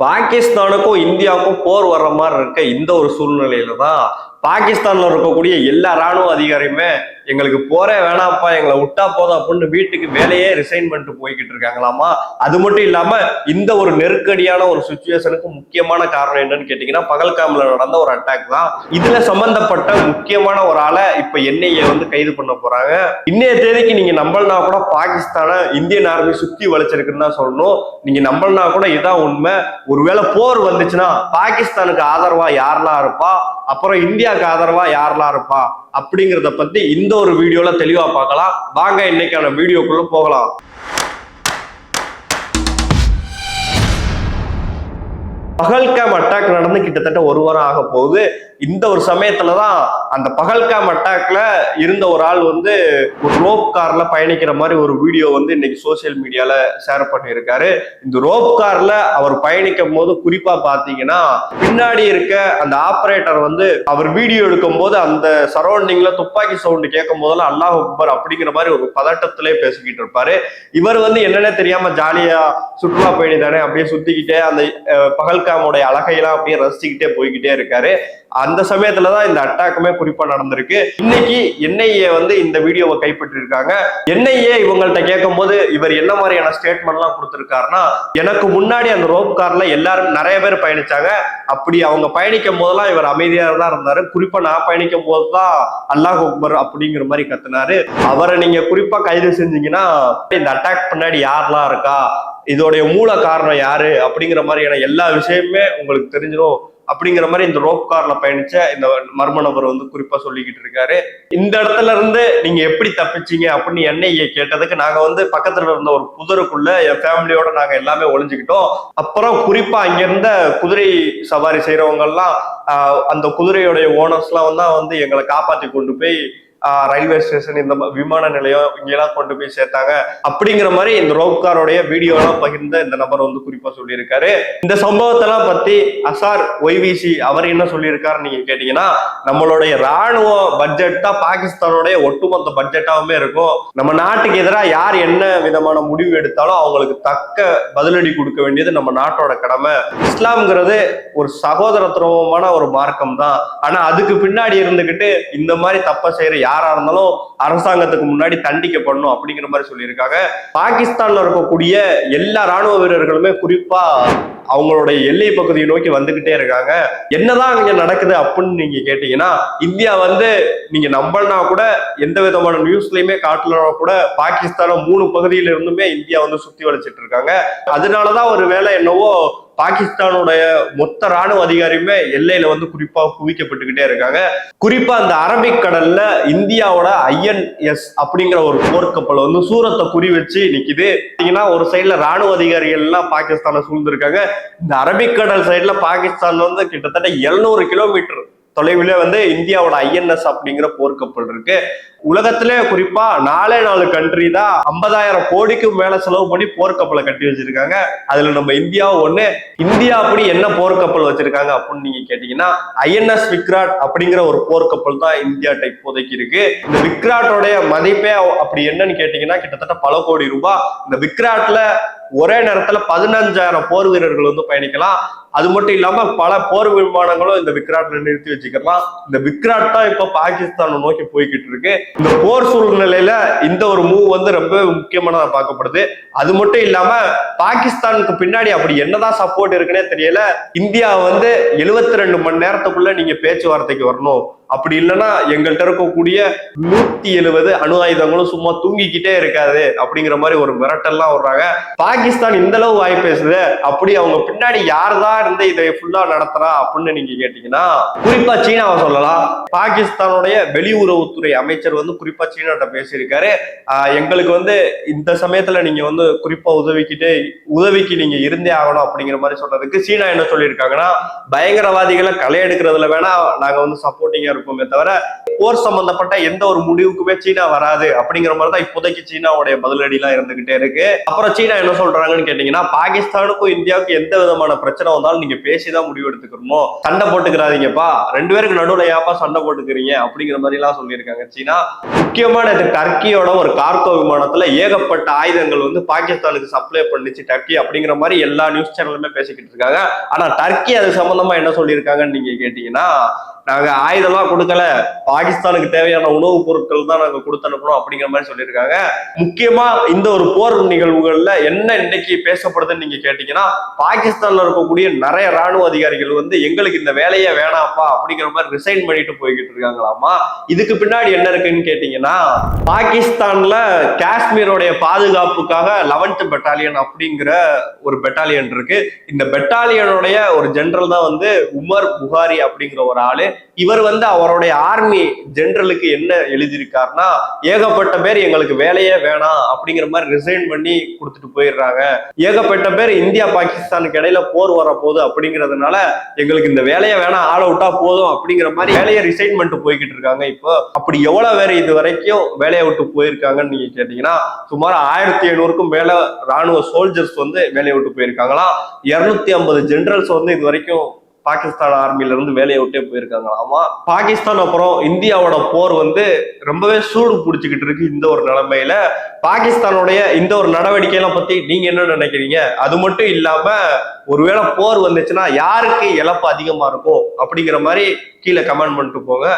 பாகிஸ்தானுக்கும் இந்தியாவுக்கும் போர் வர்ற மாதிரி இருக்க இந்த ஒரு சூழ்நிலையில தான் பாகிஸ்தான்ல இருக்கக்கூடிய எல்லா ராணுவ அதிகாரியுமே எங்களுக்கு போரே வேணாப்பா, எங்களை விட்டா போதும் அப்படின்னு வீட்டுக்கு வேலையே ரிசைன் பண்ணிட்டு போய்கிட்டு இருக்காங்களாமா. அது மட்டும் இல்லாம இந்த ஒரு நெருக்கடியான ஒரு சுச்சுவேஷனுக்கு முக்கியமான காரணம் என்னன்னு கேட்டீங்கன்னா பகல்காம்ல நடந்த ஒரு அட்டாக் தான். இதுல சம்பந்தப்பட்ட முக்கியமான ஒரு ஆளை இப்ப என்ஐஏ கைது பண்ண போறாங்க. இன்னைய தேதிக்கு நீங்க நம்பலனா கூட பாகிஸ்தான இந்தியன் ஆர்மி சுத்தி வளைச்சிருக்குன்னு தான் சொல்லணும். நீங்க நம்பலனா கூட இதான் உண்மை. ஒருவேளை போர் வந்துச்சுன்னா பாகிஸ்தானுக்கு ஆதரவா யாரெல்லாம் இருப்பா, அப்புறம் இந்தியாவுக்கு ஆதரவா யாரெல்லாம் இருப்பா அப்படிங்கிறத பத்தி இந்த ஒரு வீடியோல தெளிவா பார்க்கலாம். வாங்க இன்னைக்கான வீடியோக்குள்ள போகலாம். பகல்காம் அட்டாக் நடந்து கிட்டத்தட்ட ஒரு வாரம் ஆக போகுது. இந்த ஒரு சமயத்துலதான் அந்த பகல்காம் அட்டாக்ல இருந்த ஒரு ஆள் ஒரு ரோப் கார்ல பயணிக்கிற மாதிரி ஒரு வீடியோ இன்னைக்கு சோசியல் மீடியால ஷேர் பண்ணியிருக்காரு. இந்த ரோப் கார்ல அவர் பயணிக்கும் போது குறிப்பா பாத்தீங்கன்னா பின்னாடி இருக்க அந்த ஆபரேட்டர் அவர் வீடியோ எடுக்கும் போது அந்த சரௌண்டிங்ல துப்பாக்கி சவுண்ட் கேட்கும் போதெல்லாம் அல்லாஹ் அக்பர் அப்படிங்கிற மாதிரி ஒரு பதட்டத்திலே பேசிக்கிட்டு இருப்பாரு. இவர் என்னன்னே தெரியாம ஜாலியா சுற்றுலா பயணி தானே அப்படியே சுத்திக்கிட்டே அந்த பகல்காமுடைய அழகையெல்லாம் அப்படியே ரசிச்சுக்கிட்டே போய்கிட்டே இருக்காரு. அந்த சமயத்துலதான் இந்த அட்டாக்குமே குறிப்பா நடந்திருக்கு. இன்னைக்கு என்ஐஏ இந்த வீடியோவை கைப்பற்றிருக்காங்க. என்ஐஏ இவங்கள்ட்ட கேட்கும் போது இவர் என்ன மாதிரியான ஸ்டேட்மெண்ட் எல்லாம் கொடுத்திருக்காருன்னா, எனக்கு முன்னாடி அந்த ரோப் கார்ல எல்லாரும் நிறைய பேர் பயணிச்சாங்க. அப்படி அவங்க பயணிக்கும் போதெல்லாம் இவர் அமைதியா தான் இருந்தாரு. குறிப்பா நான் பயணிக்கும் போதுதான் அல்லாஹ் அக்பர் அப்படிங்கிற மாதிரி கத்துனாரு. அவரை நீங்க குறிப்பா கைது செஞ்சீங்கன்னா இந்த அட்டாக் பின்னாடி யாரெல்லாம் இருக்கா, இதோடைய மூல காரணம் யாரு அப்படிங்கிற மாதிரியான எல்லா விஷயமுமே உங்களுக்கு தெரிஞ்சிடும் அப்படிங்கிற மாதிரி இந்த ரோப் கார்ல பயணிச்ச இந்த மர்ம நபர் குறிப்பா சொல்லிக்கிட்டு இருக்காரு. இந்த இடத்துல இருந்து நீங்க எப்படி தப்பிச்சீங்க அப்படின்னு என்ஐஏ கேட்டதுக்கு நாங்க பக்கத்துல இருந்த ஒரு புதருக்குள்ள என் ஃபேமிலியோட நாங்க எல்லாமே ஒளிஞ்சுக்கிட்டோம். அப்புறம் குறிப்பா அங்க இருந்த குதிரை சவாரி செய்யறவங்க எல்லாம் அந்த குதிரையோடைய ஓனர்ஸ் எல்லாம் தான் எங்களை காப்பாத்தி கொண்டு போய் ரயில்வே ஸ்டேஷன், இந்த விமான நிலையம் இங்கெல்லாம் கொண்டு போய் சேர்த்தாங்க அப்படிங்கிற மாதிரி இந்த ரோப்காரோடைய வீடியோ எல்லாம் பகிர்ந்த இந்த நபர் குறிப்பா சொல்லியிருக்காரு. இந்த சம்பவத்தெல்லாம் பத்தி அசார் ஒய்விசி அவர் என்ன சொல்லியிருக்காரு நீங்க கேட்டீங்கன்னா, நம்மளுடைய ராணுவ பட்ஜெட் தான் பாகிஸ்தானுடைய ஒட்டுமொத்த பட்ஜெட்டாவுமே இருக்கும். நம்ம நாட்டுக்கு எதிராக யார் என்ன விதமான முடிவு எடுத்தாலும் அவங்களுக்கு தக்க பதிலடி கொடுக்க வேண்டியது நம்ம நாட்டோட கடமை. இஸ்லாம்ங்கிறது ஒரு சகோதரத்துவமான ஒரு மார்க்கம் தான். ஆனா அதுக்கு பின்னாடி இருந்துகிட்டு இந்த மாதிரி தப்ப செய்யற யாரா இருந்தாலும் அரசாங்கத்துக்கு முன்னாடி தண்டிக்கப்படணும் அப்படிங்கிற மாதிரி சொல்லியிருக்காங்க. பாகிஸ்தான்ல இருக்கக்கூடிய எல்லா ராணுவ வீரர்களுமே குறிப்பா அவங்களுடைய எல்லை பகுதியை நோக்கி வந்துகிட்டே இருக்காங்க. என்னதான் இங்க நடக்குது அப்படின்னு நீங்க கேட்டீங்கன்னா, இந்தியா நீங்க நம்பலனா கூட எந்த விதமான நியூஸ்லயுமே காட்டலனா கூட பாகிஸ்தான 3 பகுதியில இருந்துமே இந்தியா சுத்தி வளைச்சிட்டு இருக்காங்க. அதனாலதான் ஒரு வேலை என்னவோ பாகிஸ்தானுடைய மொத்த ராணுவ அதிகாரியுமே எல்லையில குறிப்பா குவிக்கப்பட்டுக்கிட்டே இருக்காங்க. குறிப்பா அந்த அரபிக் கடல்ல இந்தியாவோட INS அப்படிங்கிற ஒரு போர்க்கப்பல் சூரத்தை குறி வச்சு நிக்குது. ஒரு சைட்ல ராணுவ அதிகாரிகள் எல்லாம் பாகிஸ்தானை சூழ்ந்திருக்காங்க. இந்த அரபிக்கடல் சைட்ல பாகிஸ்தான் கிட்டத்தட்ட 700 கிலோமீட்டர் தொலைவில இந்தியாவோட INS அப்படிங்கிற போர்க்கப்பல் இருக்கு. உலகத்திலே குறிப்பா 4 கண்ட்ரி தான் 50,000 கோடிக்கு மேல செலவு பண்ணி போர்க்கப்பலை கட்டி வச்சிருக்காங்க. அதுல நம்ம இந்தியாவும் ஒண்ணு. இந்தியா அப்படி என்ன போர்க்கப்பல் வச்சிருக்காங்க அப்படின்னு நீங்க கேட்டீங்கன்னா, INS விக்ராட் அப்படிங்கிற ஒரு போர்க்கப்பல் தான் இந்தியாட்ட இப்போதைக்கு இருக்கு. இந்த விக்ராட்டோடைய மதிப்பே அப்படி என்னன்னு கேட்டீங்கன்னா கிட்டத்தட்ட பல கோடி ரூபாய். இந்த விக்ராட்ல ஒரே நேரத்துல 15,000 போர் வீரர்கள் பயணிக்கலாம். அது மட்டும் இல்லாம பல போர் விமானங்களும் இந்த விக்ராட்ல நிறுத்தி வச்சுக்கலாம். இந்த விக்ராட் தான் இப்ப பாகிஸ்தானை நோக்கி போய்கிட்டு இருக்கு. இந்த போர் சூழ்நிலையில இந்த ஒரு மூவ் ரொம்ப முக்கியமானதா பார்க்கப்படுது. அது மட்டும் இல்லாம பாகிஸ்தானுக்கு பின்னாடி அப்படி என்னதான் சப்போர்ட் இருக்குன்னே தெரியல. இந்தியா 72 மணி நேரத்துக்குள்ள நீங்க பேச்சுவார்த்தைக்கு வரணும், அப்படி இல்லைன்னா எங்கள்கிட்ட இருக்கக்கூடிய 170 அணு ஆயுதங்களும் சும்மா தூங்கிக்கிட்டே இருக்காது அப்படிங்கிற மாதிரி ஒரு மிரட்டல்லாம் வர்றாங்க. பாகிஸ்தான் இந்த அளவு வாய் பேசுது, அப்படி அவங்க பின்னாடி யாருதான் இதை ஃபுல்லா நடத்துறா அப்படின்னு நீங்க கேட்டீங்கன்னா குறிப்பா சீனாவை சொல்லலாம். பாகிஸ்தானுடைய வெளியுறவுத்துறை அமைச்சர் குறிப்பா சீனாட்ட பேசியிருக்காரு. எங்களுக்கு இந்த சமயத்துல நீங்க குறிப்பா உதவிக்கு நீங்க இருந்தே ஆகணும் அப்படிங்கிற மாதிரி சொல்றதுக்கு சீனா என்ன சொல்லியிருக்காங்கன்னா, பயங்கரவாதிகளை களை எடுக்கிறதுல வேணா நாங்க சப்போர்ட்டிங்கா இருப்போமே தவிர போர் சம்பந்தப்பட்ட எந்த ஒரு முடிவுக்குமே சீனா வராது அப்படிங்கிற மாதிரி தான் இப்போதைக்கு சீனாவுடைய பதிலடி எல்லாம் இருந்துகிட்டே இருக்கு. அப்புறம் சீனா என்ன சொல்றாங்கன்னு கேட்டீங்கன்னா, பாகிஸ்தானுக்கும் இந்தியாவுக்கும் எந்த விதமான பிரச்சனை வந்தாலும் நீங்க பேசிதான் முடிவு எடுத்துக்கணும், சண்டை போட்டுக்கிறாதீங்கப்பா, ரெண்டு பேருக்கு நடுவுல ஏப்பா சண்டை போட்டுக்கிறீங்க அப்படிங்கிற மாதிரி எல்லாம் சொல்லியிருக்காங்க சீனா. முக்கியமான இது டர்க்கியோட ஒரு கார்கோ விமானத்துல ஏகப்பட்ட ஆயுதங்கள் வந்து பாகிஸ்தானுக்கு சப்ளை பண்ணிச்சு டர்க்கி அப்படிங்கிற மாதிரி எல்லா நியூஸ் சேனலுமே பேசிக்கிட்டு இருக்காங்க. ஆனா டர்க்கி அது சம்பந்தமா என்ன சொல்லியிருக்காங்கன்னு நீங்க கேட்டீங்கன்னா, நாங்க ஆயுதம்லாம் கொடுக்கல, பாகிஸ்தானுக்கு தேவையான உணவுப் பொருட்கள் தான் நாங்க கொடுத்து அனுப்பணும் அப்படிங்கிற மாதிரி சொல்லியிருக்காங்க. முக்கியமா இந்த ஒரு போர் நிகழ்வுகள்ல என்ன இன்னைக்கு பேசப்படுதுன்னு நீங்க கேட்டீங்கன்னா, பாகிஸ்தான்ல இருக்கக்கூடிய நிறைய ராணுவ அதிகாரிகள் வந்து எங்களுக்கு இந்த வேலையே வேணாப்பா அப்படிங்கிற மாதிரி ரிசைன் பண்ணிட்டு போய்கிட்டு இருக்காங்களாமா. இதுக்கு பின்னாடி என்ன இருக்குன்னு கேட்டீங்கன்னா, பாகிஸ்தான்ல காஷ்மீரோடைய பாதுகாப்புக்காக 11th பெட்டாலியன் அப்படிங்கிற ஒரு பெட்டாலியன் இருக்கு. இந்த பெட்டாலியனுடைய ஒரு ஜெனரல் தான் வந்து உமர் புகாரி அப்படிங்கிற ஒரு ஆளு. இவர் வந்து அவருடைய ஆர்மி ஜெனரலுக்கு என்ன எழுதியிருக்காருன்னா, ஏகப்பட்ட பேர் எங்களுக்கு வேலையே வேணாம் அப்படிங்கிற மாதிரி ரிசைன் பண்ணி கொடுத்துட்டு போயிடுறாங்க, ஏகப்பட்ட பேர் இந்தியா பாகிஸ்தானுக்கு இடையில போர் வரப்போகுது அப்படிங்கிறதுனால எங்களுக்கு இந்த வேலையை வேணாம், ஆள விட்டா போதும் அப்படிங்கிற மாதிரி வேலையை ரிசைன் பண்ணிட்டு போய்கிட்டு இருக்காங்க. இப்போ அப்படி எவ்வளவு பேர் இது வரைக்கும் வேலையை விட்டு போயிருக்காங்கன்னு நீங்க கேட்டீங்கன்னா, சுமார் 1700க்கும் மேல ராணுவ சோல்ஜர்ஸ் வந்து வேலையை விட்டு போயிருக்காங்களாம். 250 ஜெனரல்ஸ் வந்து இது வரைக்கும் பாகிஸ்தான் ஆர்மில இருந்து வேலையை விட்டே போயிருக்காங்களாமா. பாகிஸ்தான் அப்புறம் இந்தியாவோட போர் வந்து ரொம்பவே சூடு பிடிச்சுக்கிட்டு இருக்கு. இந்த ஒரு நிலைமையில பாகிஸ்தானுடைய இந்த ஒரு நடவடிக்கையெல்லாம் பத்தி நீங்க என்ன நினைக்கிறீங்க? அது மட்டும் இல்லாம ஒருவேளை போர் வந்துச்சுன்னா யாருக்கு இழப்பு அதிகமா இருக்கும் அப்படிங்கிற மாதிரி கீழே கமெண்ட் பண்ணிட்டு போங்க.